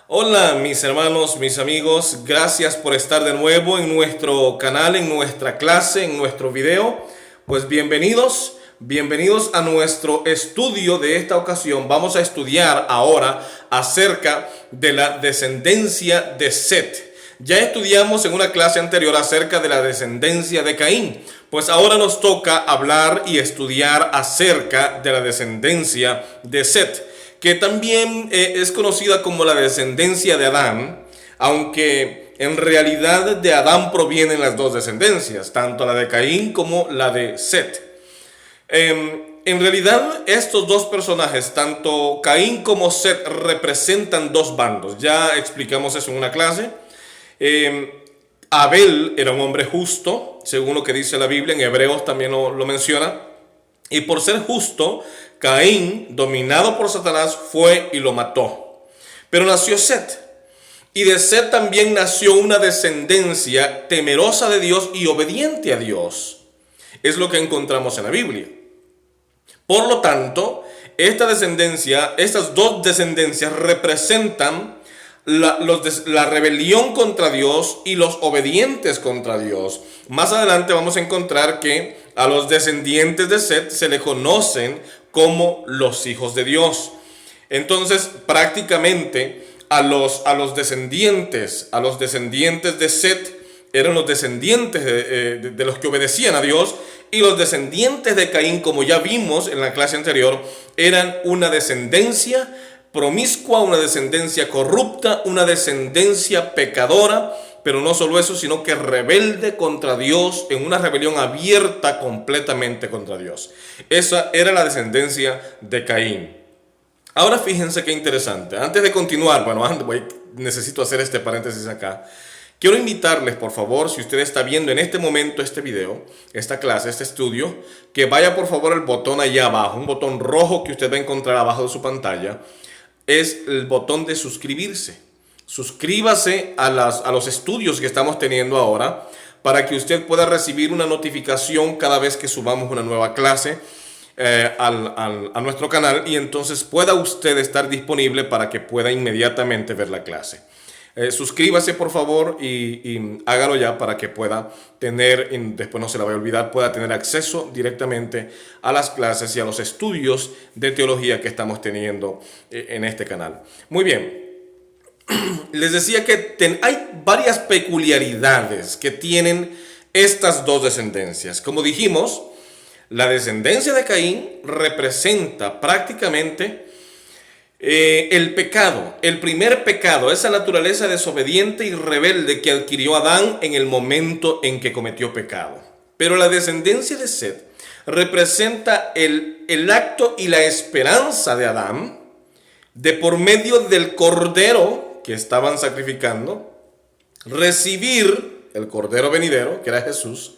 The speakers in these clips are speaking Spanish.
Hola mis hermanos, mis amigos, gracias por estar de nuevo en nuestro canal, en nuestra clase, en nuestro video. Pues bienvenidos a nuestro estudio de esta ocasión. Vamos a estudiar ahora acerca de la descendencia de Set. Ya estudiamos en una clase anterior acerca de la descendencia de Caín. Pues ahora nos toca hablar y estudiar acerca de la descendencia de Set, que también es conocida como la descendencia de Adán, aunque en realidad de Adán provienen las dos descendencias, tanto la de Caín como la de Set. En realidad estos dos personajes, tanto Caín como Set, representan dos bandos. Ya explicamos eso en una clase. Abel era un hombre justo, según lo que dice la Biblia, en Hebreos también lo menciona. Y por ser justo, Caín, dominado por Satanás, fue y lo mató. Pero nació Set. Y de Set también nació una descendencia temerosa de Dios y obediente a Dios. Es lo que encontramos en la Biblia. Por lo tanto, estas dos descendencias representan la rebelión contra Dios y los obedientes contra Dios. Más adelante vamos a encontrar que a los descendientes de Set se le conocen como los hijos de Dios. Entonces, prácticamente a los descendientes de Set eran los descendientes de los que obedecían a Dios, y los descendientes de Caín, como ya vimos en la clase anterior, eran una descendencia promiscua, una descendencia corrupta, una descendencia pecadora, pero no solo eso, sino que rebelde contra Dios, en una rebelión abierta completamente contra Dios. Esa era la descendencia de Caín. Ahora fíjense qué interesante. Antes de continuar, necesito hacer este paréntesis acá. Quiero invitarles, por favor, si usted está viendo en este momento este video, esta clase, este estudio, que vaya por favor al botón allá abajo, un botón rojo que usted va a encontrar abajo de su pantalla. Es el botón de suscribirse. Suscríbase a los estudios que estamos teniendo ahora, para que usted pueda recibir una notificación cada vez que subamos una nueva clase a nuestro canal, y entonces pueda usted estar disponible para que pueda inmediatamente ver la clase. Suscríbase por favor y hágalo ya para que pueda tener, después no se la vaya a olvidar, pueda tener acceso directamente a las clases y a los estudios de teología que estamos teniendo en este canal. Muy bien, les decía que hay varias peculiaridades que tienen estas dos descendencias. Como dijimos, la descendencia de Caín representa prácticamente el pecado, el primer pecado, esa naturaleza desobediente y rebelde que adquirió Adán en el momento en que cometió pecado. Pero la descendencia de Set representa el acto y la esperanza de Adán de, por medio del cordero que estaban sacrificando, recibir el cordero venidero, que era Jesús,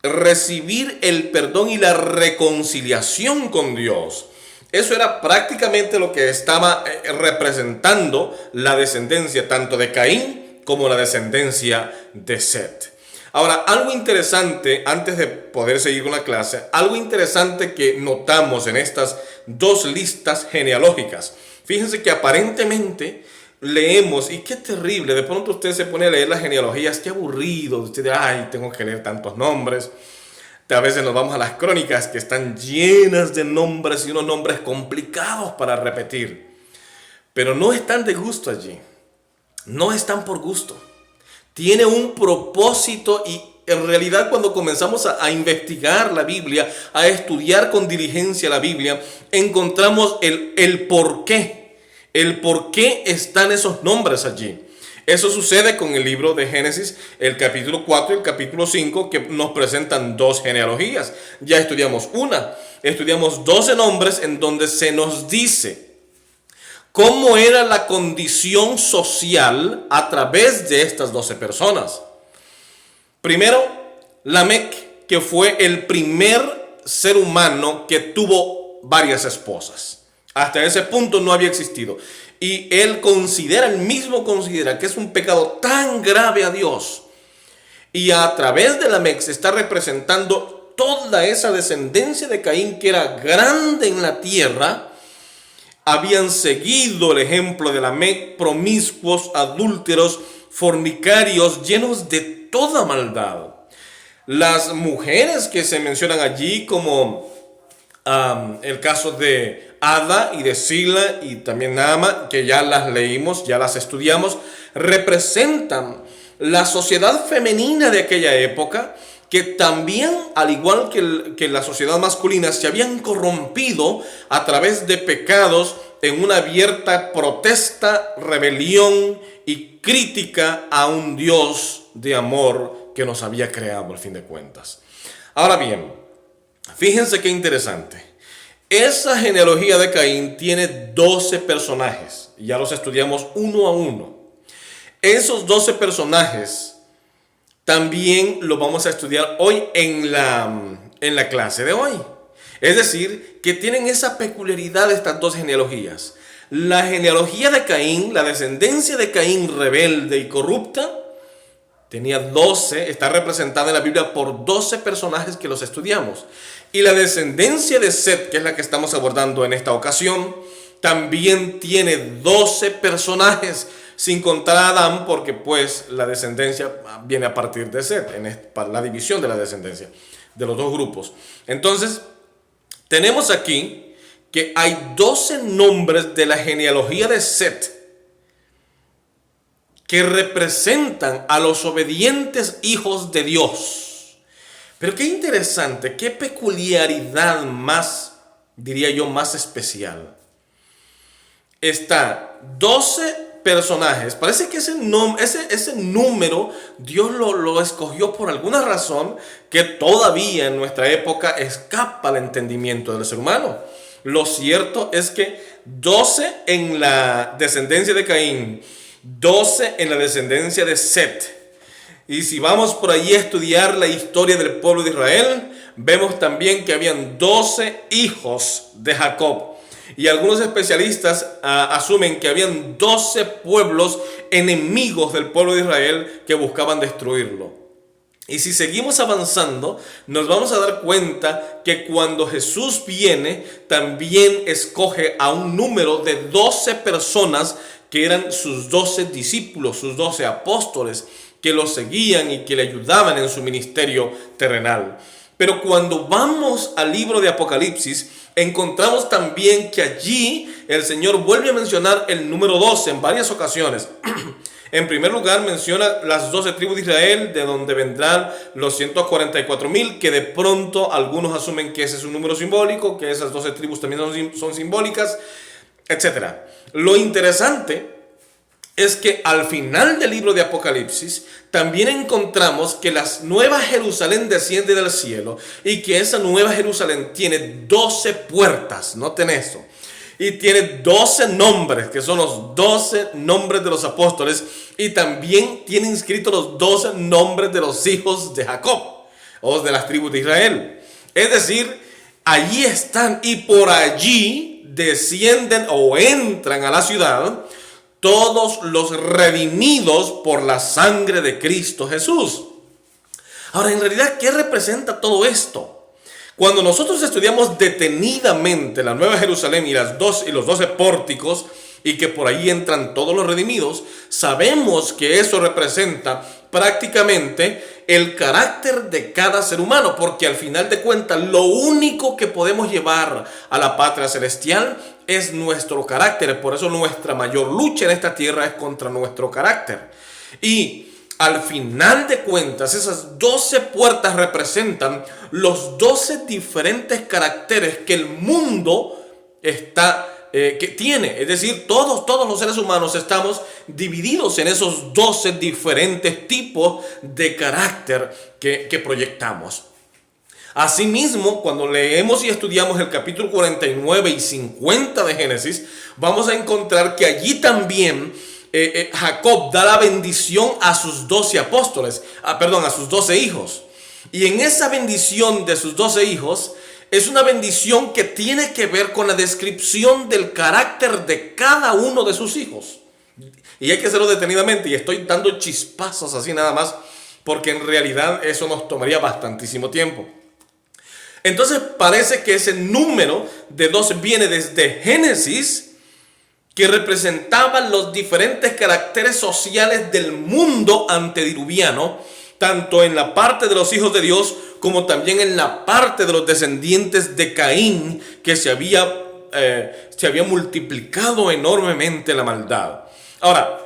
recibir el perdón y la reconciliación con Dios. Eso era prácticamente lo que estaba representando la descendencia tanto de Caín como la descendencia de Set. Ahora, algo interesante, antes de poder seguir con la clase, algo interesante que notamos en estas dos listas genealógicas. Fíjense que aparentemente leemos, y qué terrible, de pronto usted se pone a leer las genealogías, qué aburrido, usted, ay, tengo que leer tantos nombres. A veces nos vamos a las crónicas que están llenas de nombres y unos nombres complicados para repetir. Pero no están de gusto allí. No están por gusto. Tiene un propósito, y en realidad cuando comenzamos a investigar la Biblia, a estudiar con diligencia la Biblia, encontramos el por qué. El por qué están esos nombres allí. Eso sucede con el libro de Génesis, el capítulo 4 y el capítulo 5, que nos presentan dos genealogías. Ya estudiamos estudiamos 12 nombres en donde se nos dice cómo era la condición social a través de estas 12 personas. Primero, Lamec, que fue el primer ser humano que tuvo varias esposas. Hasta ese punto no había existido. Y él mismo considera que es un pecado tan grave a Dios. Y a través de Lamec se está representando toda esa descendencia de Caín, que era grande en la tierra, habían seguido el ejemplo de Lamec, promiscuos, adúlteros, fornicarios, llenos de toda maldad. Las mujeres que se mencionan allí, como el caso de Ada y de Sila y también Naama, que ya las leímos, ya las estudiamos, representan la sociedad femenina de aquella época, que también, al igual que la sociedad masculina, se habían corrompido a través de pecados en una abierta protesta, rebelión y crítica a un Dios de amor que nos había creado al fin de cuentas. Ahora bien, fíjense qué interesante. Esa genealogía de Caín tiene 12 personajes. Ya los estudiamos uno a uno. Esos 12 personajes también lo vamos a estudiar hoy en la clase de hoy. Es decir, que tienen esa peculiaridad de estas dos genealogías. La genealogía de Caín, la descendencia de Caín rebelde y corrupta, tenía 12, está representada en la Biblia por 12 personajes que los estudiamos. Y la descendencia de Set, que es la que estamos abordando en esta ocasión, también tiene 12 personajes, sin contar a Adán, porque pues la descendencia viene a partir de Set, la división de la descendencia de los dos grupos. Entonces, tenemos aquí que hay 12 nombres de la genealogía de Set que representan a los obedientes hijos de Dios. Pero qué interesante, qué peculiaridad más, diría yo, más especial. Está 12 personajes. Parece que ese número Dios lo escogió por alguna razón que todavía en nuestra época escapa al entendimiento del ser humano. Lo cierto es que 12 en la descendencia de Caín, 12 en la descendencia de Set. Y si vamos por allí a estudiar la historia del pueblo de Israel, vemos también que habían 12 hijos de Jacob. Y algunos especialistas asumen que habían 12 pueblos enemigos del pueblo de Israel que buscaban destruirlo. Y si seguimos avanzando, nos vamos a dar cuenta que cuando Jesús viene, también escoge a un número de 12 personas que eran sus 12 discípulos, sus 12 apóstoles, que lo seguían y que le ayudaban en su ministerio terrenal. Pero cuando vamos al libro de Apocalipsis, encontramos también que allí el Señor vuelve a mencionar el número 12 en varias ocasiones. En primer lugar menciona las 12 tribus de Israel, de donde vendrán los 144,000, que de pronto algunos asumen que ese es un número simbólico, que esas 12 tribus también son simbólicas, etc. Lo interesante es que al final del libro de Apocalipsis también encontramos que la nueva Jerusalén desciende del cielo y que esa nueva Jerusalén tiene 12 puertas, noten eso, y tiene 12 nombres, que son los 12 nombres de los apóstoles, y también tiene inscritos los 12 nombres de los hijos de Jacob, o de las tribus de Israel. Es decir, allí están, y por allí descienden o entran a la ciudad todos los redimidos por la sangre de Cristo Jesús. Ahora, en realidad, ¿qué representa todo esto? Cuando nosotros estudiamos detenidamente la Nueva Jerusalén y los 12 pórticos, y que por ahí entran todos los redimidos, sabemos que eso representa prácticamente el carácter de cada ser humano, porque al final de cuentas lo único que podemos llevar a la patria celestial es nuestro carácter. Por eso nuestra mayor lucha en esta tierra es contra nuestro carácter. Y al final de cuentas, esas 12 puertas representan los 12 diferentes caracteres que el mundo que tiene. Es decir, todos los seres humanos estamos divididos en esos 12 diferentes tipos de carácter que proyectamos. Asimismo, cuando leemos y estudiamos el capítulo 49 y 50 de Génesis, vamos a encontrar que allí también Jacob da la bendición a sus 12 apóstoles, a sus 12 hijos. Y en esa bendición de sus 12 hijos, es una bendición que tiene que ver con la descripción del carácter de cada uno de sus hijos. Y hay que hacerlo detenidamente, y estoy dando chispazos así nada más, porque en realidad eso nos tomaría bastantísimo tiempo. Entonces parece que ese número de 12 viene desde Génesis que representaban los diferentes caracteres sociales del mundo antediluviano, tanto en la parte de los hijos de Dios como también en la parte de los descendientes de Caín, que se había multiplicado enormemente la maldad. Ahora,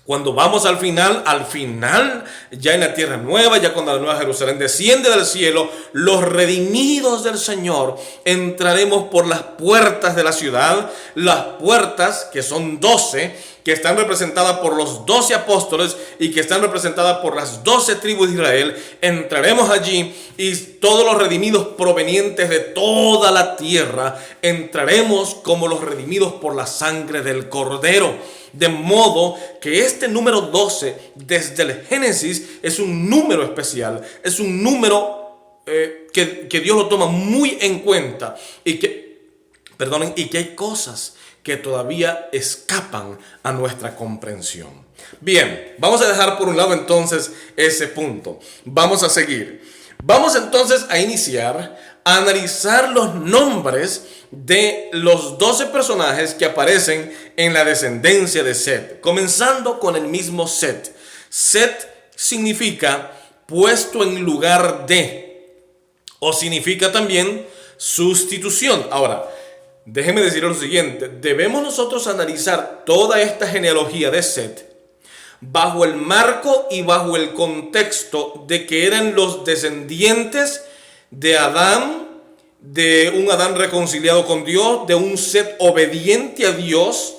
cuando vamos al final, ya en la tierra nueva, ya cuando la nueva Jerusalén desciende del cielo, los redimidos del Señor entraremos por las puertas de la ciudad, las puertas que son 12, que están representadas por los 12 apóstoles y que están representadas por las 12 tribus de Israel. Entraremos allí y todos los redimidos provenientes de toda la tierra entraremos como los redimidos por la sangre del Cordero. De modo que este número 12 desde el Génesis es un número especial, es un número que Dios lo toma muy en cuenta y que hay cosas que todavía escapan a nuestra comprensión. Bien, vamos a dejar por un lado entonces ese punto. Vamos a seguir. Vamos entonces a iniciar a analizar los nombres de los 12 personajes que aparecen en la descendencia de Set, comenzando con el mismo Set. Set significa puesto en lugar de, o significa también sustitución. Ahora, déjeme decir lo siguiente: debemos nosotros analizar toda esta genealogía de Set bajo el marco y bajo el contexto de que eran los descendientes de Adán, de un Adán reconciliado con Dios, de un Set obediente a Dios.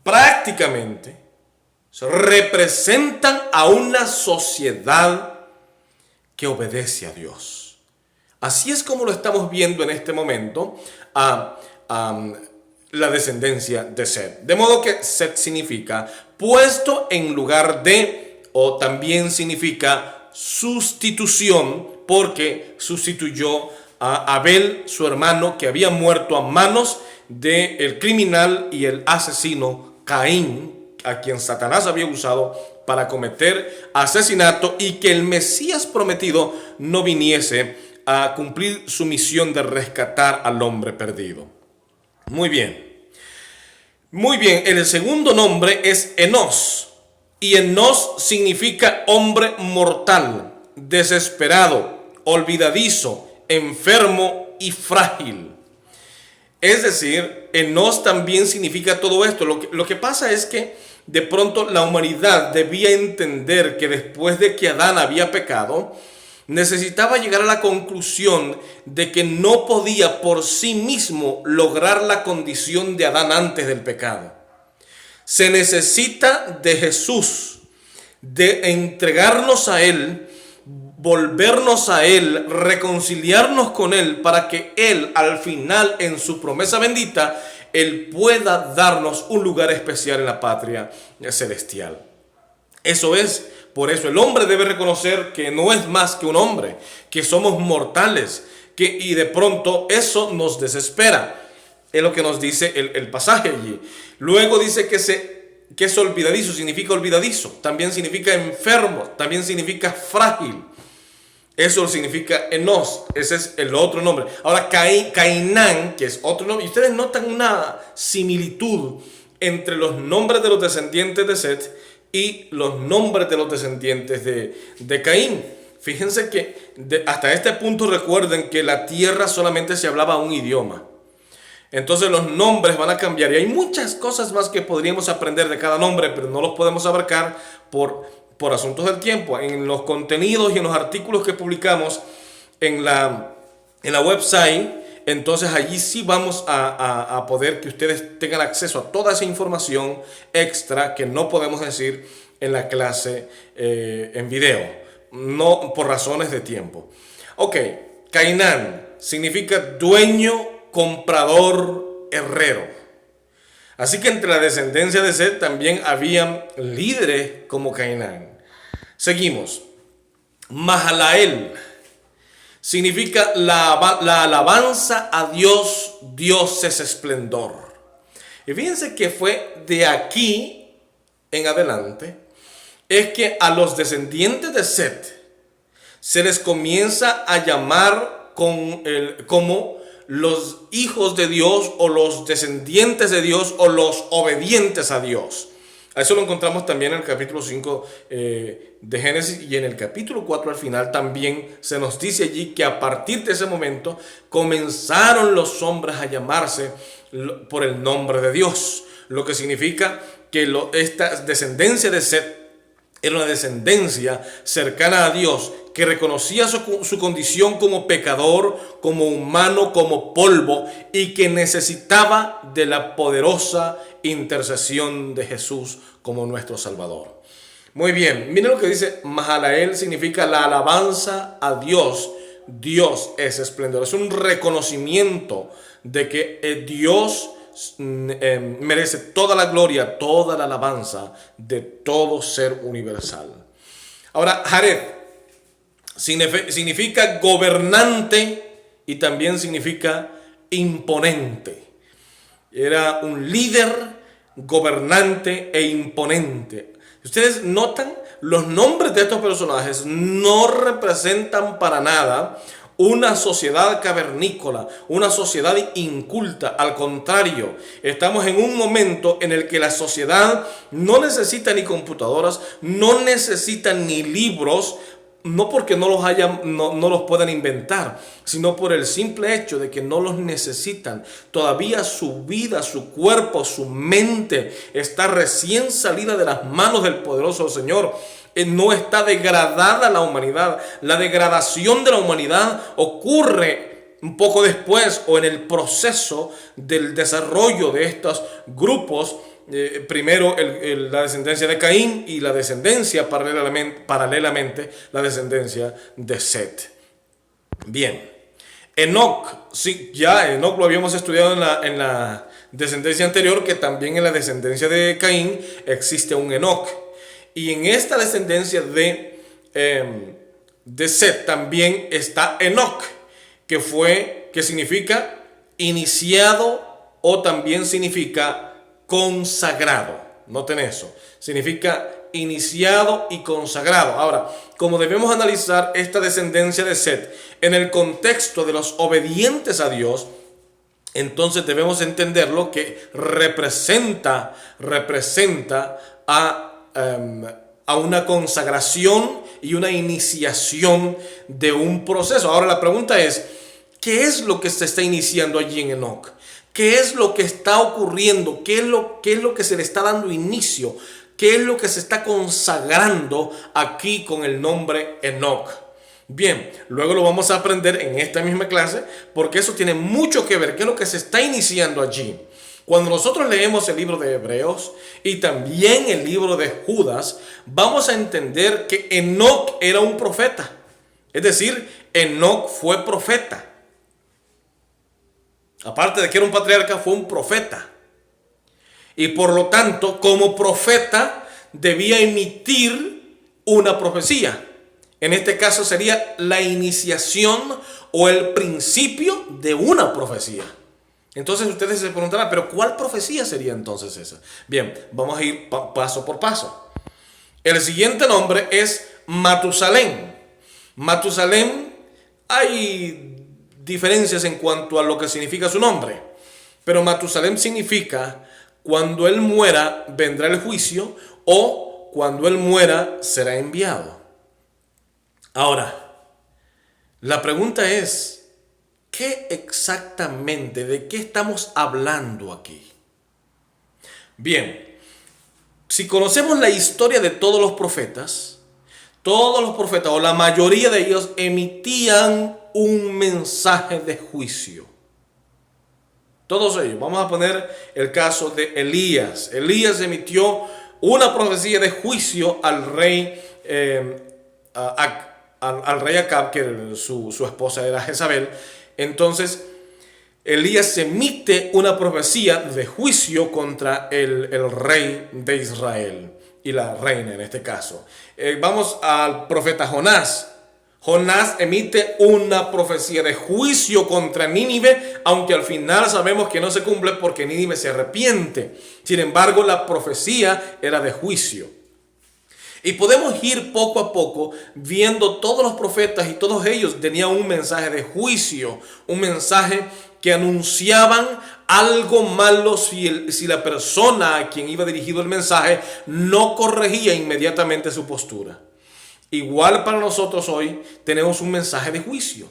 Prácticamente representan a una sociedad que obedece a Dios. Así es como lo estamos viendo en este momento a la descendencia de Set. De modo que Set significa puesto en lugar de, o también significa sustitución, porque sustituyó a Abel, su hermano, que había muerto a manos del criminal y el asesino Caín, a quien Satanás había usado para cometer asesinato, y que el Mesías prometido no viniese a cumplir su misión de rescatar al hombre perdido. Muy bien. Muy bien, el segundo nombre es Enos, y Enos significa hombre mortal, desesperado, olvidadizo, enfermo y frágil. Es decir, Enos también significa todo esto. Lo que pasa es que de pronto la humanidad debía entender que después de que Adán había pecado, necesitaba llegar a la conclusión de que no podía por sí mismo lograr la condición de Adán antes del pecado. Se necesita de Jesús, de entregarnos a Él, volvernos a Él, reconciliarnos con Él, para que Él al final, en su promesa bendita, Él pueda darnos un lugar especial en la patria celestial. Eso es, por eso el hombre debe reconocer que no es más que un hombre, que somos mortales, y de pronto eso nos desespera. Es lo que nos dice el pasaje allí. Luego dice que es olvidadizo, significa olvidadizo, también significa enfermo, también significa frágil. Eso significa Enos, ese es el otro nombre. Ahora Cainán, que es otro nombre, y ustedes notan una similitud entre los nombres de los descendientes de Set y los nombres de los descendientes de Caín. Fíjense que hasta este punto recuerden que la tierra solamente se hablaba un idioma. Entonces los nombres van a cambiar, y hay muchas cosas más que podríamos aprender de cada nombre, pero no los podemos abarcar por asuntos del tiempo. En los contenidos y en los artículos que publicamos en la website, entonces allí sí vamos a poder que ustedes tengan acceso a toda esa información extra que no podemos decir en la clase en video, no por razones de tiempo. Ok, Cainán significa dueño, comprador, herrero. Así que entre la descendencia de Set también habían líderes como Cainán. Seguimos. Mahalael significa la alabanza a Dios, Dios es esplendor. Y fíjense que fue de aquí en adelante es que a los descendientes de Set se les comienza a llamar como los hijos de Dios o los descendientes de Dios o los obedientes a Dios. A eso lo encontramos también en el capítulo 5 de Génesis, y en el capítulo 4 al final también se nos dice allí que a partir de ese momento comenzaron los hombres a llamarse por el nombre de Dios, lo que significa que esta descendencia de Set era una descendencia cercana a Dios, que reconocía su condición como pecador, como humano, como polvo, y que necesitaba de la poderosa intercesión de Jesús como nuestro Salvador. Muy bien, miren lo que dice Mahalael, significa la alabanza a Dios. Dios es esplendor, es un reconocimiento de que Dios merece toda la gloria, toda la alabanza de todo ser universal. Ahora, Jared significa gobernante y también significa imponente. Era un líder, gobernante e imponente. Ustedes notan, los nombres de estos personajes no representan para nada una sociedad cavernícola, una sociedad inculta. Al contrario, estamos en un momento en el que la sociedad no necesita ni computadoras, no necesita ni libros, no porque no los puedan inventar, sino por el simple hecho de que no los necesitan. Todavía su vida, su cuerpo, su mente está recién salida de las manos del poderoso Señor. No está degradada la humanidad. La degradación de la humanidad ocurre un poco después o en el proceso del desarrollo de estos grupos. Primero la descendencia de Caín y la descendencia paralelamente la descendencia de Set. Bien, Enoc, sí, ya Enoc lo habíamos estudiado en la descendencia anterior, que también en la descendencia de Caín existe un Enoc. Y en esta descendencia de Set también está Enoc, que significa iniciado o también significa consagrado. Noten eso, significa iniciado y consagrado. Ahora, como debemos analizar esta descendencia de Set en el contexto de los obedientes a Dios, entonces debemos entenderlo que representa a una consagración y una iniciación de un proceso. Ahora la pregunta es, ¿qué es lo que se está iniciando allí en Enoc? ¿Qué es lo que está ocurriendo? ¿Qué es lo que se le está dando inicio? ¿Qué es lo que se está consagrando aquí con el nombre Enoc? Bien, luego lo vamos a aprender en esta misma clase, porque eso tiene mucho que ver. ¿Qué es lo que se está iniciando allí? Cuando nosotros leemos el libro de Hebreos y también el libro de Judas, vamos a entender que Enoc era un profeta. Es decir, Enoc fue profeta. Aparte de que era un patriarca, fue un profeta. Y por lo tanto, como profeta, debía emitir una profecía. En este caso sería la iniciación o el principio de una profecía. Entonces ustedes se preguntarán, ¿pero cuál profecía sería entonces esa? Bien, vamos a ir paso por paso. El siguiente nombre es Matusalén. Matusalén, hay diferencias en cuanto a lo que significa su nombre, pero Matusalén significa cuando él muera vendrá el juicio, o cuando él muera será enviado. Ahora, la pregunta es, ¿qué exactamente, de qué estamos hablando aquí? Bien, si conocemos la historia de todos los profetas o la mayoría de ellos emitían un mensaje de juicio. Todos ellos. Vamos a poner el caso de Elías. Elías emitió una profecía de juicio al rey Acab, que su esposa era Jezabel. Entonces Elías emite una profecía de juicio contra el rey de Israel y la reina en este caso. Vamos al profeta Jonás. Jonás emite una profecía de juicio contra Nínive, aunque al final sabemos que no se cumple porque Nínive se arrepiente. Sin embargo, la profecía era de juicio. Y podemos ir poco a poco viendo todos los profetas y todos ellos tenían un mensaje de juicio, un mensaje que anunciaban algo malo si la persona a quien iba dirigido el mensaje no corregía inmediatamente su postura. Igual para nosotros hoy tenemos un mensaje de juicio.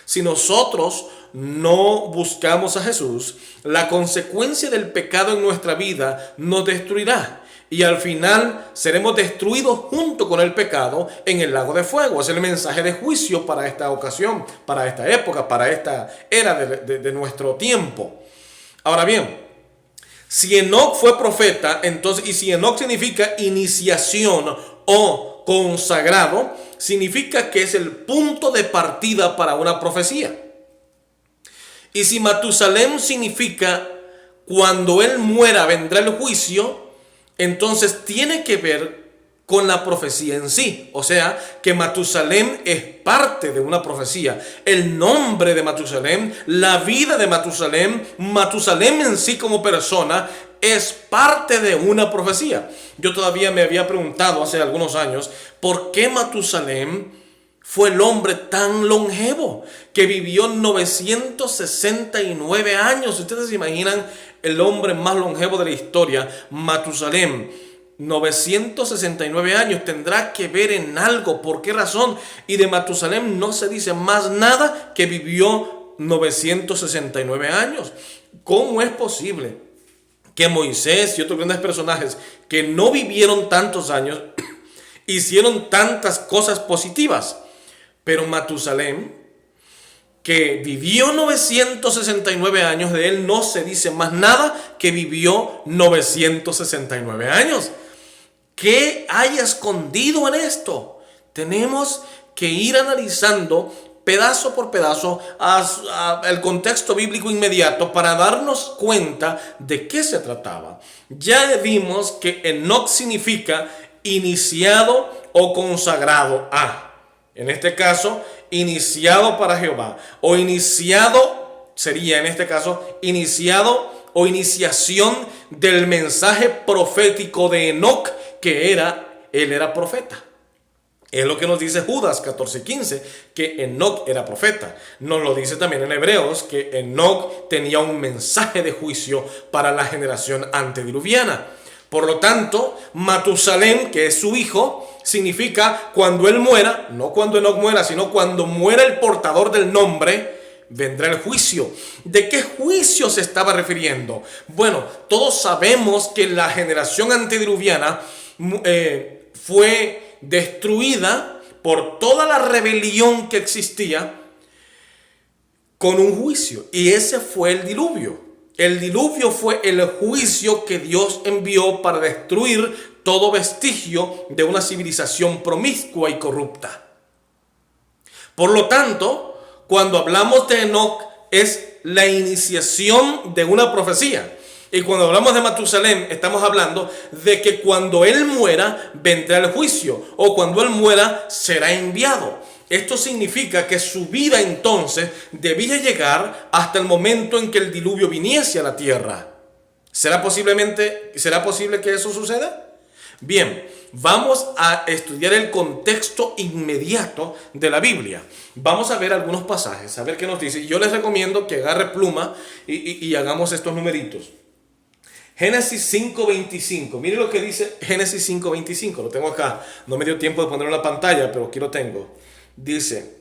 Si nosotros no buscamos a Jesús, la consecuencia del pecado en nuestra vida nos destruirá. Y al final seremos destruidos junto con el pecado en el lago de fuego. Es el mensaje de juicio para esta ocasión, para esta época, para esta era de nuestro tiempo. Ahora bien, si Enoc fue profeta, entonces, y si Enoc significa iniciación o consagrado, significa que es el punto de partida para una profecía. Y si Matusalem significa cuando él muera vendrá el juicio, entonces tiene que ver con la profecía en sí. O sea, que Matusalem es parte de una profecía. El nombre de Matusalem, la vida de Matusalem, Matusalem en sí como persona, es parte de una profecía. Yo todavía me había preguntado hace algunos años, ¿por qué Matusalem fue el hombre tan longevo que vivió 969 años? Ustedes se imaginan el hombre más longevo de la historia, Matusalem, 969 años. Tendrá que ver en algo. ¿Por qué razón? Y de Matusalem no se dice más nada, que vivió 969 años. ¿Cómo es posible que Moisés y otros grandes personajes que no vivieron tantos años hicieron tantas cosas positivas? Pero Matusalem, que vivió 969 años, de él no se dice más nada, que vivió 969 años. ¿Qué hay escondido en esto? Tenemos que ir analizando pedazo por pedazo el contexto bíblico inmediato para darnos cuenta de qué se trataba. Ya vimos que Enoc significa iniciado o consagrado a. En este caso, iniciado para Jehová. O iniciado, sería en este caso, iniciado o iniciación del mensaje profético de Enoc, que él era profeta. Es lo que nos dice Judas 14:15, que Enoc era profeta. Nos lo dice también en Hebreos, que Enoc tenía un mensaje de juicio para la generación antediluviana. Por lo tanto, Matusalem, que es su hijo, significa cuando él muera, no cuando Enoc muera, sino cuando muera el portador del nombre, vendrá el juicio. ¿De qué juicio se estaba refiriendo? Bueno, todos sabemos que la generación antediluviana fue destruida por toda la rebelión que existía con un juicio. Y ese fue el diluvio. El diluvio fue el juicio que Dios envió para destruir todo vestigio de una civilización promiscua y corrupta. Por lo tanto, cuando hablamos de Enoc, es la iniciación de una profecía. Y cuando hablamos de Matusalem, estamos hablando de que cuando él muera, vendrá el juicio. O cuando él muera, será enviado. Esto significa que su vida entonces debía llegar hasta el momento en que el diluvio viniese a la tierra. ¿Será posible que eso suceda? Bien, vamos a estudiar el contexto inmediato de la Biblia. Vamos a ver algunos pasajes, a ver qué nos dice. Yo les recomiendo que agarre pluma y hagamos estos numeritos. Génesis 5:25. Mire lo que dice Génesis 5:25. Lo tengo acá. No me dio tiempo de ponerlo en la pantalla, pero aquí lo tengo. Dice: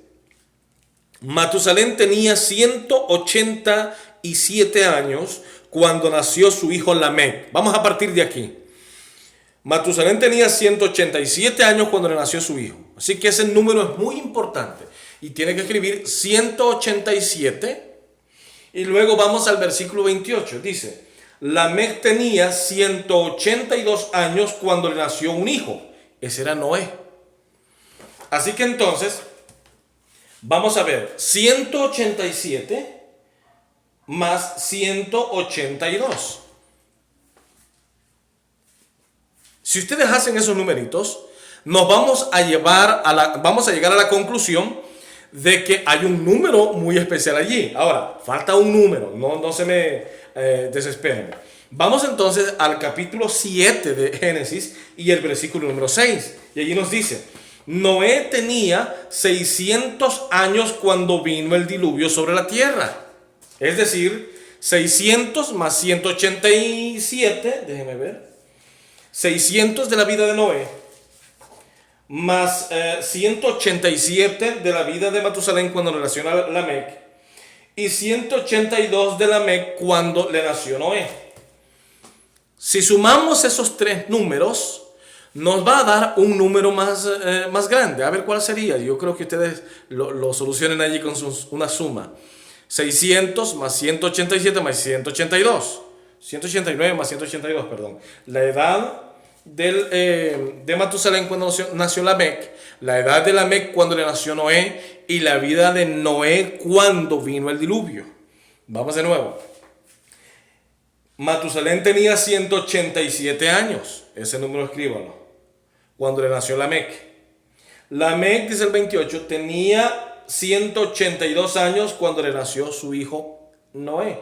Matusalem tenía 187 años cuando nació su hijo Lamec. Vamos a partir de aquí. Matusalem tenía 187 años cuando le nació su hijo. Así que ese número es muy importante. Y tiene que escribir 187. Y luego vamos al versículo 28. Dice: Lamec tenía 182 años cuando le nació un hijo. Ese era Noé. Así que entonces, vamos a ver, 187 más 182. Si ustedes hacen esos numeritos, nos vamos a llegar a la conclusión de que hay un número muy especial allí. Ahora, falta un número, no se me desesperen. Vamos entonces al capítulo 7 de Génesis y el versículo número 6. Y allí nos dice: Noé tenía 600 años cuando vino el diluvio sobre la tierra. Es decir, 600 más 187, déjenme ver, 600 de la vida de Noé, más 187 de la vida de Matusalén cuando le nació Lamec, y 182 de Lamec cuando le nació Noé. Si sumamos esos tres números, nos va a dar un número más grande. A ver cuál sería. Yo creo que ustedes lo solucionen allí con una suma. 600 más 187 más 182. 189 más 182, perdón. La edad de Matusalén cuando nació Lamec, la edad de Lamec cuando le nació Noé, y la vida de Noé cuando vino el diluvio. Vamos de nuevo. Matusalén tenía 187 años. Ese número escríbalo. Cuando le nació Lamec. Lamec, dice el 28, tenía 182 años cuando le nació su hijo Noé.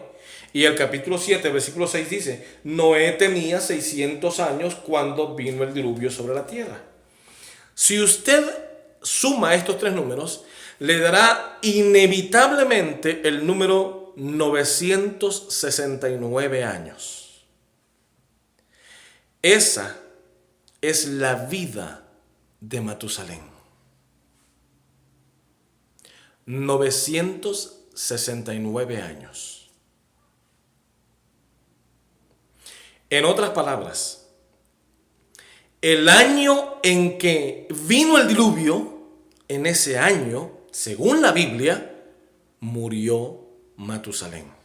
Y el capítulo 7, versículo 6 dice: Noé tenía 600 años cuando vino el diluvio sobre la tierra. Si usted suma estos tres números, le dará inevitablemente el número 969 años. Esa es la vida de Matusalén. 969 años. En otras palabras, el año en que vino el diluvio, en ese año, según la Biblia, murió Matusalén.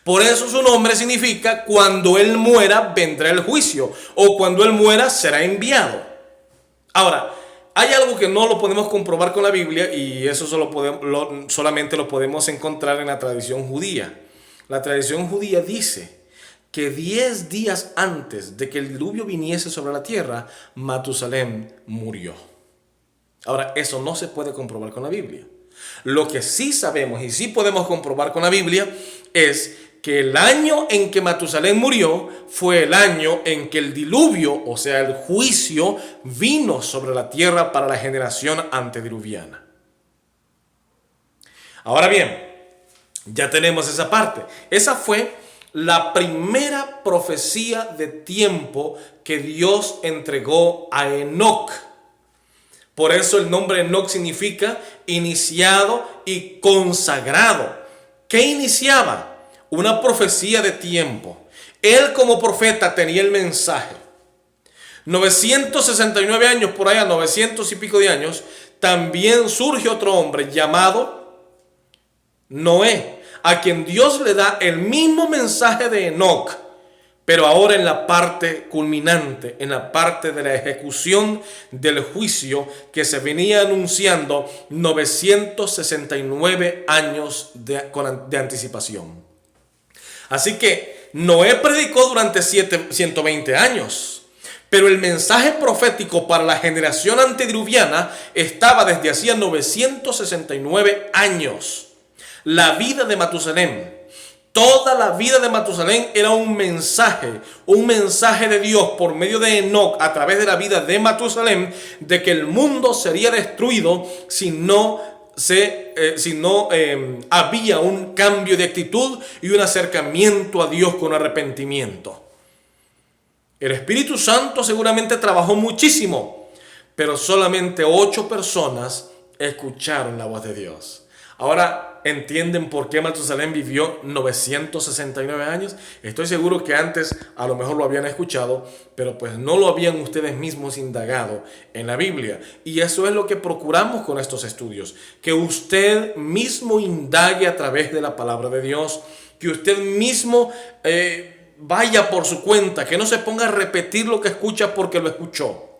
Por eso su nombre significa: cuando él muera vendrá el juicio, o cuando él muera será enviado. Ahora, hay algo que no lo podemos comprobar con la Biblia, y eso solamente lo podemos encontrar en la tradición judía. La tradición judía dice que 10 días antes de que el diluvio viniese sobre la tierra, Matusalén murió. Ahora, eso no se puede comprobar con la Biblia. Lo que sí sabemos y sí podemos comprobar con la Biblia es que el año en que Matusalén murió fue el año en que el diluvio, o sea, el juicio, vino sobre la tierra para la generación antediluviana. Ahora bien, ya tenemos esa parte. Esa fue la primera profecía de tiempo que Dios entregó a Enoc. Por eso el nombre Enoc significa iniciado y consagrado. ¿Qué iniciaba? Una profecía de tiempo. Él como profeta tenía el mensaje. 969 años por allá, 900 y pico de años, también surge otro hombre llamado Noé, a quien Dios le da el mismo mensaje de Enoc, pero ahora en la parte culminante, en la parte de la ejecución del juicio que se venía anunciando 969 años de anticipación. Así que Noé predicó durante 120 años, pero el mensaje profético para la generación antediluviana estaba desde hacía 969 años. La vida de Matusalén, toda la vida de Matusalén era un mensaje de Dios por medio de Enoc, a través de la vida de Matusalén, de que el mundo sería destruido si no había un cambio de actitud y un acercamiento a Dios con arrepentimiento. El Espíritu Santo seguramente trabajó muchísimo, pero solamente 8 personas escucharon la voz de Dios. Ahora entienden por qué Matusalén vivió 969 años. Estoy seguro que antes a lo mejor lo habían escuchado, pero pues no lo habían ustedes mismos indagado en la Biblia. Y eso es lo que procuramos con estos estudios, que usted mismo indague a través de la palabra de Dios, que usted mismo vaya por su cuenta, que no se ponga a repetir lo que escucha porque lo escuchó.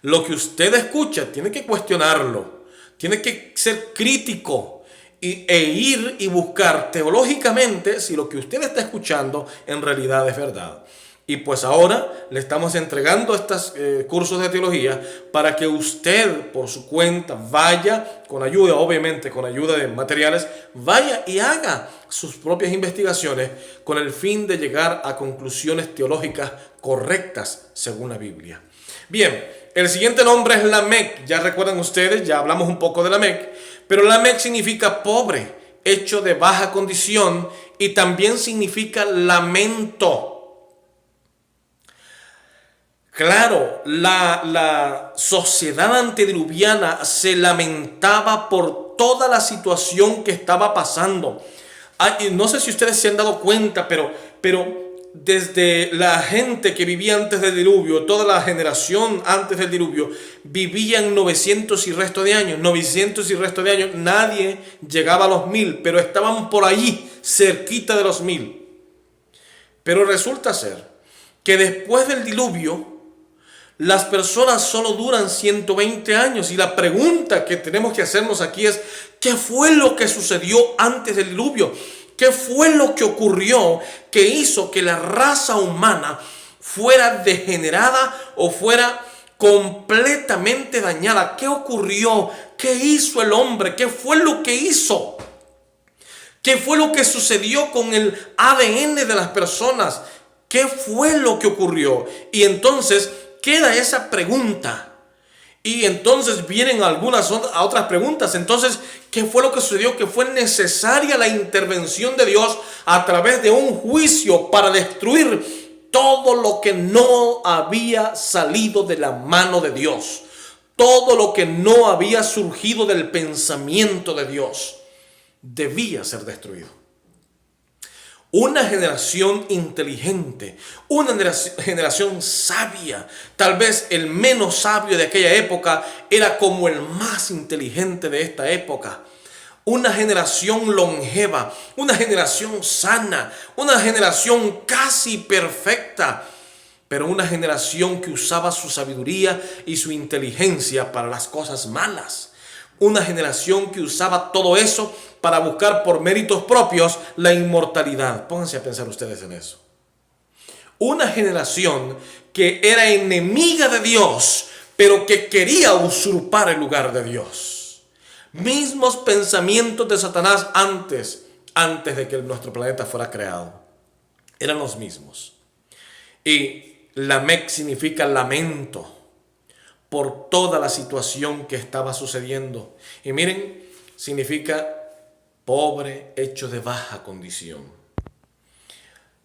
Lo que usted escucha tiene que cuestionarlo, tiene que ser crítico e ir y buscar teológicamente si lo que usted está escuchando en realidad es verdad. Y pues ahora le estamos entregando estos cursos de teología para que usted por su cuenta vaya con ayuda, obviamente con ayuda de materiales, vaya y haga sus propias investigaciones con el fin de llegar a conclusiones teológicas correctas según la Biblia. Bien, el siguiente nombre es Lamec. Ya recuerdan ustedes, ya hablamos un poco de Lamec, pero Lamec significa pobre, hecho de baja condición, y también significa lamento. Claro, la sociedad antediluviana se lamentaba por toda la situación que estaba pasando. No sé si ustedes se han dado cuenta, pero desde la gente que vivía antes del diluvio, toda la generación antes del diluvio, vivían 900 y resto de años. 900 y resto de años, nadie llegaba a los 1000, pero estaban por allí, cerquita de los 1000. Pero resulta ser que después del diluvio, las personas solo duran 120 años, y la pregunta que tenemos que hacernos aquí es: ¿qué fue lo que sucedió antes del diluvio? ¿Qué fue lo que ocurrió que hizo que la raza humana fuera degenerada o fuera completamente dañada? ¿Qué ocurrió? ¿Qué hizo el hombre? ¿Qué fue lo que hizo? ¿Qué fue lo que sucedió con el ADN de las personas? ¿Qué fue lo que ocurrió? Y entonces queda esa pregunta. Y entonces vienen algunas otras preguntas. Entonces, ¿qué fue lo que sucedió? Que fue necesaria la intervención de Dios a través de un juicio para destruir todo lo que no había salido de la mano de Dios. Todo lo que no había surgido del pensamiento de Dios debía ser destruido. Una generación inteligente, una generación sabia. Tal vez el menos sabio de aquella época era como el más inteligente de esta época. Una generación longeva, una generación sana, una generación casi perfecta, pero una generación que usaba su sabiduría y su inteligencia para las cosas malas. Una generación que usaba todo eso para buscar por méritos propios la inmortalidad. Pónganse a pensar ustedes en eso. Una generación que era enemiga de Dios, pero que quería usurpar el lugar de Dios. Mismos pensamientos de Satanás antes de que nuestro planeta fuera creado. Eran los mismos. Y Lamec significa lamento por toda la situación que estaba sucediendo. Y miren, significa pobre, hecho de baja condición.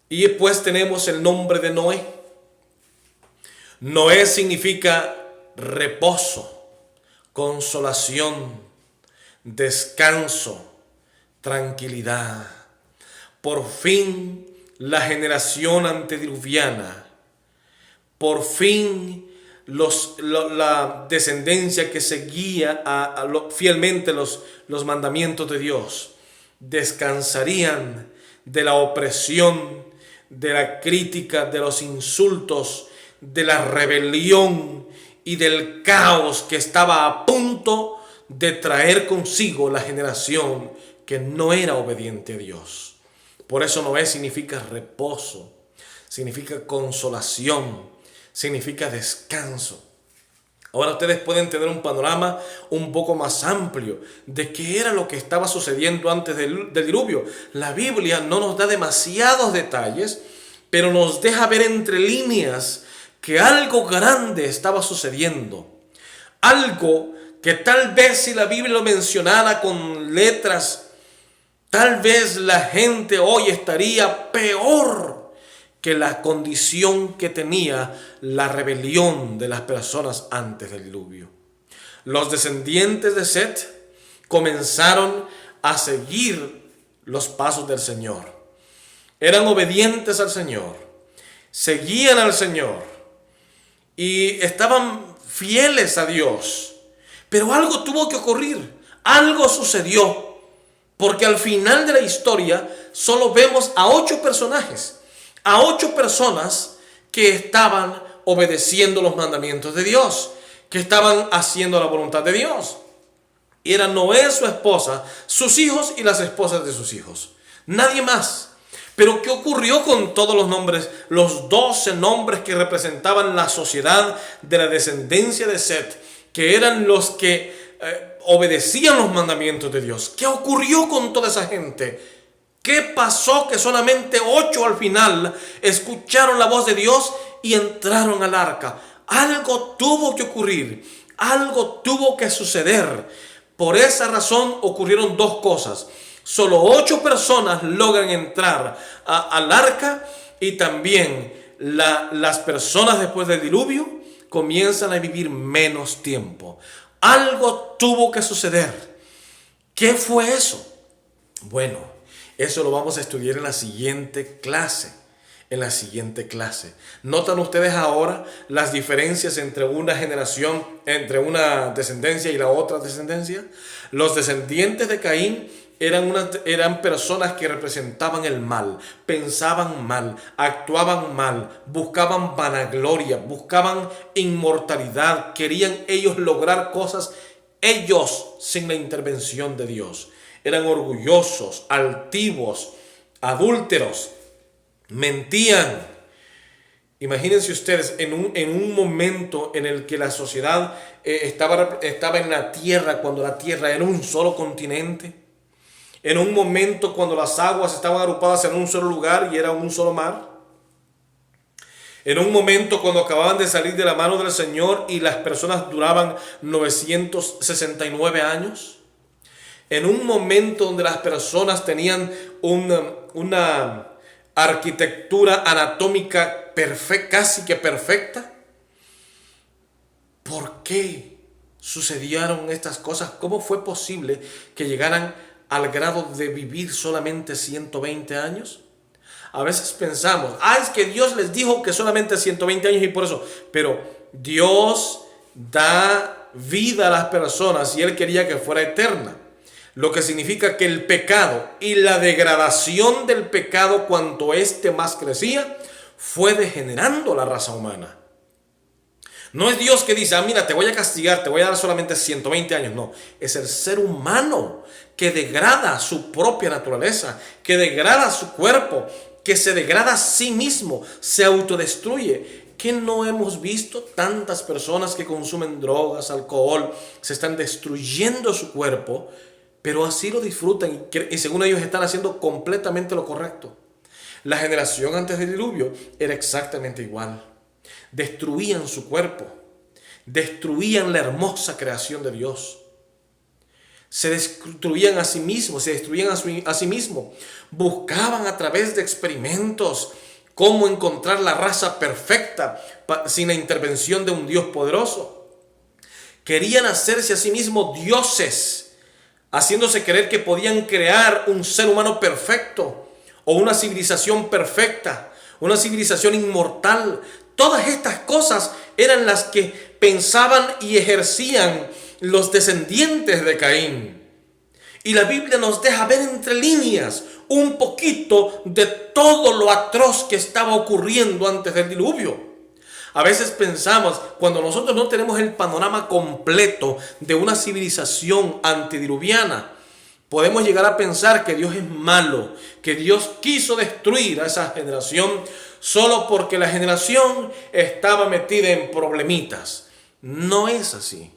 Y después tenemos el nombre de Noé. Noé significa reposo, consolación, descanso, tranquilidad. Por fin la generación antediluviana, por fin la descendencia que seguía fielmente los mandamientos de Dios, descansarían de la opresión, de la crítica, de los insultos, de la rebelión y del caos que estaba a punto de traer consigo la generación que no era obediente a Dios. Por eso Noé significa reposo, significa consolación, significa descanso. Ahora ustedes pueden tener un panorama un poco más amplio de qué era lo que estaba sucediendo antes del diluvio. La Biblia no nos da demasiados detalles, pero nos deja ver entre líneas que algo grande estaba sucediendo. Algo que tal vez si la Biblia lo mencionara con letras, tal vez la gente hoy estaría peor que la condición que tenía la rebelión de las personas antes del diluvio. Los descendientes de Set comenzaron a seguir los pasos del Señor. Eran obedientes al Señor, seguían al Señor y estaban fieles a Dios. Pero algo tuvo que ocurrir, algo sucedió, porque al final de la historia solo vemos a 8 personajes. A 8 personas que estaban obedeciendo los mandamientos de Dios, que estaban haciendo la voluntad de Dios. Y eran Noé, su esposa, sus hijos y las esposas de sus hijos. Nadie más. Pero ¿qué ocurrió con todos los nombres? Los 12 nombres que representaban la sociedad de la descendencia de Set, que eran los que obedecían los mandamientos de Dios. ¿Qué ocurrió con toda esa gente? ¿Qué pasó que solamente 8 al final escucharon la voz de Dios y entraron al arca? Algo tuvo que ocurrir, algo tuvo que suceder. Por esa razón ocurrieron 2 cosas. Solo 8 personas logran entrar al arca, y también las personas después del diluvio comienzan a vivir menos tiempo. Algo tuvo que suceder. ¿Qué fue eso? Bueno, eso lo vamos a estudiar en la siguiente clase. ¿Notan ustedes ahora las diferencias entre una generación, entre una descendencia y la otra descendencia? Los descendientes de Caín eran personas que representaban el mal, pensaban mal, actuaban mal, buscaban vanagloria, buscaban inmortalidad, querían ellos lograr cosas ellos sin la intervención de Dios. Eran orgullosos, altivos, adúlteros, mentían. Imagínense ustedes en un momento en el que la sociedad estaba en la tierra, cuando la tierra era un solo continente. En un momento cuando las aguas estaban agrupadas en un solo lugar y era un solo mar. En un momento cuando acababan de salir de la mano del Señor y las personas duraban 969 años. En un momento donde las personas tenían una arquitectura anatómica casi que perfecta. ¿Por qué sucedieron estas cosas? ¿Cómo fue posible que llegaran al grado de vivir solamente 120 años? A veces pensamos, es que Dios les dijo que solamente 120 años y por eso. Pero Dios da vida a las personas y Él quería que fuera eterna. Lo que significa que el pecado y la degradación del pecado, cuanto éste más crecía, fue degenerando la raza humana. No es Dios que dice, mira, te voy a castigar, te voy a dar solamente 120 años. No, es el ser humano que degrada su propia naturaleza, que degrada su cuerpo, que se degrada a sí mismo, se autodestruye. ¿Qué no hemos visto? Tantas personas que consumen drogas, alcohol, se están destruyendo su cuerpo, pero así lo disfrutan y según ellos están haciendo completamente lo correcto. La generación antes del diluvio era exactamente igual. Destruían su cuerpo, destruían la hermosa creación de Dios. Se destruían a sí mismos, se destruían a sí mismos. Buscaban a través de experimentos cómo encontrar la raza perfecta sin la intervención de un Dios poderoso. Querían hacerse a sí mismos dioses, haciéndose creer que podían crear un ser humano perfecto o una civilización perfecta, una civilización inmortal. Todas estas cosas eran las que pensaban y ejercían los descendientes de Caín. Y la Biblia nos deja ver entre líneas un poquito de todo lo atroz que estaba ocurriendo antes del diluvio. A veces pensamos, cuando nosotros no tenemos el panorama completo de una civilización antediluviana, podemos llegar a pensar que Dios es malo, que Dios quiso destruir a esa generación solo porque la generación estaba metida en problemitas. No es así.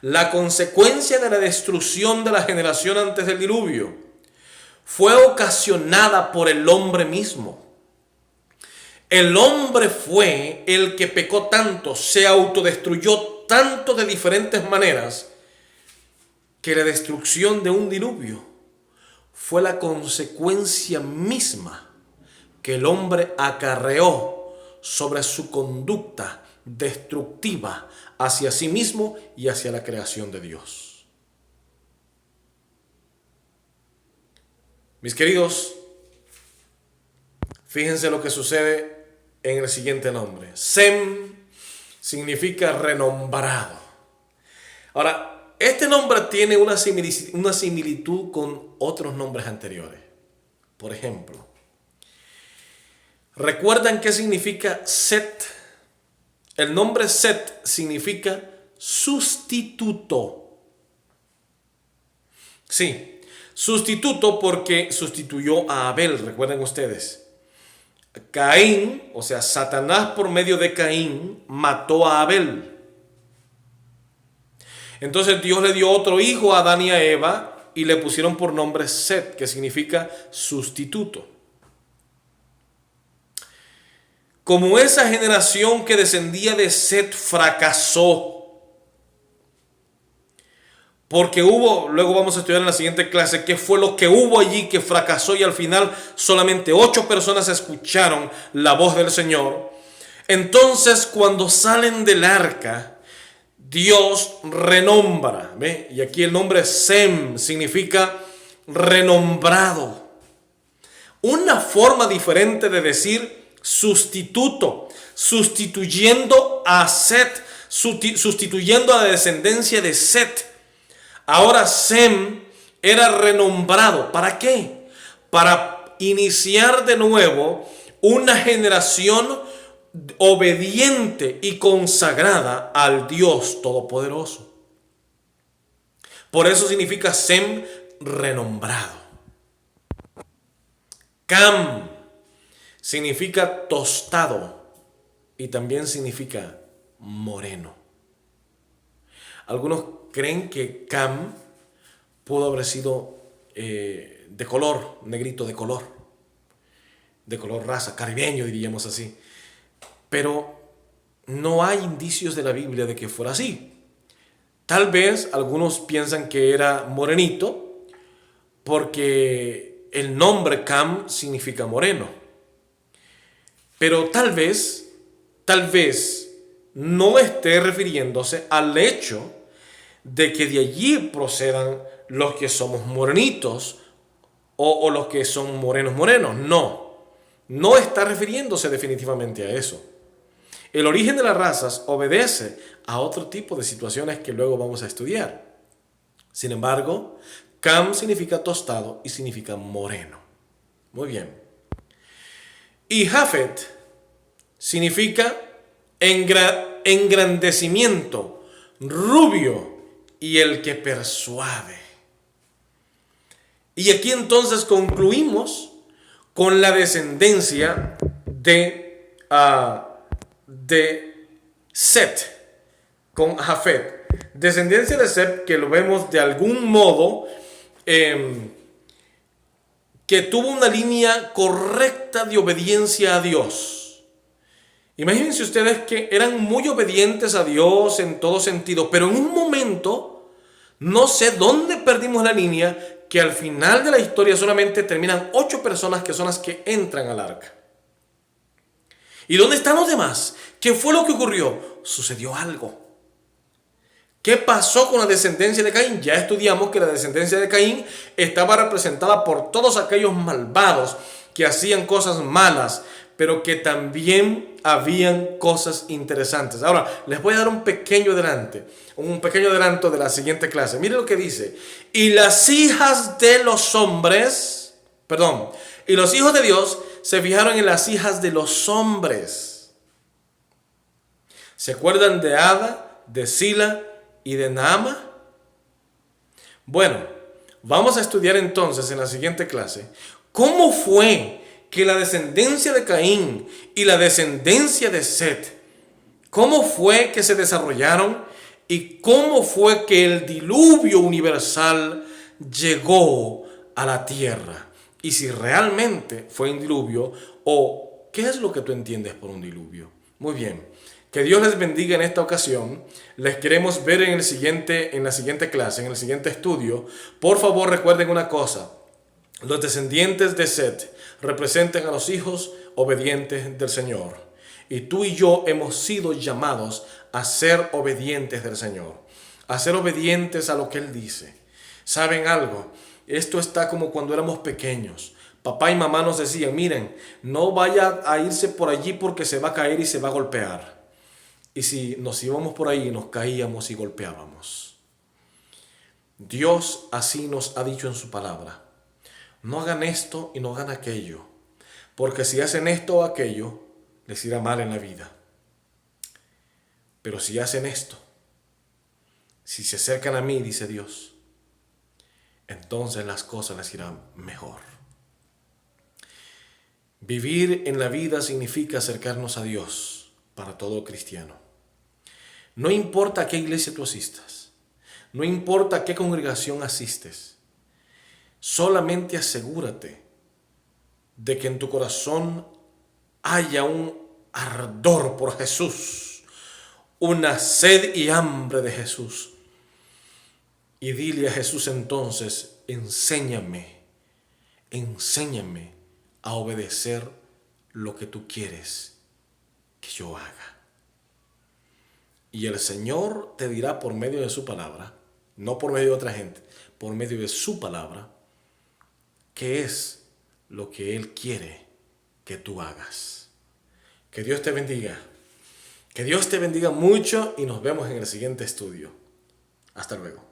La consecuencia de la destrucción de la generación antes del diluvio fue ocasionada por el hombre mismo. El hombre fue el que pecó tanto, se autodestruyó tanto de diferentes maneras, que la destrucción de un diluvio fue la consecuencia misma que el hombre acarreó sobre su conducta destructiva hacia sí mismo y hacia la creación de Dios. Mis queridos, fíjense lo que sucede en el siguiente nombre. Sem significa renombrado. Ahora, este nombre tiene una similitud con otros nombres anteriores. Por ejemplo, ¿recuerdan qué significa Set? El nombre Set significa sustituto. Sí, Sustituto porque sustituyó a Abel, recuerden ustedes. Caín, o sea, Satanás por medio de Caín mató a Abel. Entonces Dios le dio otro hijo a Adán y a Eva y le pusieron por nombre Set, que significa sustituto. Como esa generación que descendía de Set fracasó, porque luego vamos a estudiar en la siguiente clase, qué fue lo que hubo allí que fracasó y al final solamente 8 personas escucharon la voz del Señor. Entonces cuando salen del arca, Dios renombra, ¿ve? Y aquí el nombre Sem significa renombrado. Una forma diferente de decir sustituto, sustituyendo a Set, sustituyendo a la descendencia de Set. Ahora Sem era renombrado. ¿Para qué? Para iniciar de nuevo una generación obediente y consagrada al Dios Todopoderoso. Por eso significa Sem renombrado. Cam significa tostado y también significa moreno. Algunos creen que Cam pudo haber sido de color, negrito de color raza, caribeño diríamos así. Pero no hay indicios de la Biblia de que fuera así. Tal vez algunos piensan que era morenito porque el nombre Cam significa moreno. Pero tal vez no esté refiriéndose al hecho de que de allí procedan los que somos morenitos o los que son morenos. No está refiriéndose definitivamente a eso. El origen de las razas obedece a otro tipo de situaciones que luego vamos a estudiar. Sin embargo, Cam significa tostado y significa moreno. Muy bien. Y Jafet significa engrandecimiento, rubio y el que persuade. Y aquí entonces concluimos con la descendencia de Set, con Jafet. Descendencia de Set que lo vemos de algún modo que tuvo una línea correcta de obediencia a Dios. Imagínense ustedes que eran muy obedientes a Dios en todo sentido, pero en un momento, no sé dónde perdimos la línea, que al final de la historia solamente terminan 8 personas que son las que entran al arca. ¿Y dónde están los demás? ¿Qué fue lo que ocurrió? Sucedió algo. ¿Qué pasó con la descendencia de Caín? Ya estudiamos que la descendencia de Caín estaba representada por todos aquellos malvados que hacían cosas malas, pero que también habían cosas interesantes. Ahora, les voy a dar un pequeño adelanto de la siguiente clase. Miren lo que dice. Y los hijos de Dios se fijaron en las hijas de los hombres. ¿Se acuerdan de Ada, de Sila y de Naama? Bueno, vamos a estudiar entonces en la siguiente clase cómo fue que la descendencia de Caín y la descendencia de Set, cómo fue que se desarrollaron y cómo fue que el diluvio universal llegó a la tierra. Y si realmente fue un diluvio o qué es lo que tú entiendes por un diluvio. Muy bien, que Dios les bendiga en esta ocasión. Les queremos ver en la siguiente clase, en el siguiente estudio. Por favor, recuerden una cosa. Los descendientes de Set representan a los hijos obedientes del Señor. Y tú y yo hemos sido llamados a ser obedientes del Señor, a ser obedientes a lo que Él dice. ¿Saben algo? Esto está como cuando éramos pequeños. Papá y mamá nos decían, miren, no vaya a irse por allí porque se va a caer y se va a golpear. Y si nos íbamos por ahí, nos caíamos y golpeábamos. Dios así nos ha dicho en su palabra. No hagan esto y no hagan aquello, porque si hacen esto o aquello, les irá mal en la vida. Pero si hacen esto, si se acercan a mí, dice Dios, entonces las cosas les irán mejor. Vivir en la vida significa acercarnos a Dios para todo cristiano. No importa a qué iglesia tú asistas, no importa a qué congregación asistes, solamente asegúrate de que en tu corazón haya un ardor por Jesús, una sed y hambre de Jesús. Y dile a Jesús entonces, enséñame a obedecer lo que tú quieres que yo haga. Y el Señor te dirá por medio de su palabra, no por medio de otra gente, por medio de su palabra, qué es lo que Él quiere que tú hagas. Que Dios te bendiga. Que Dios te bendiga mucho y nos vemos en el siguiente estudio. Hasta luego.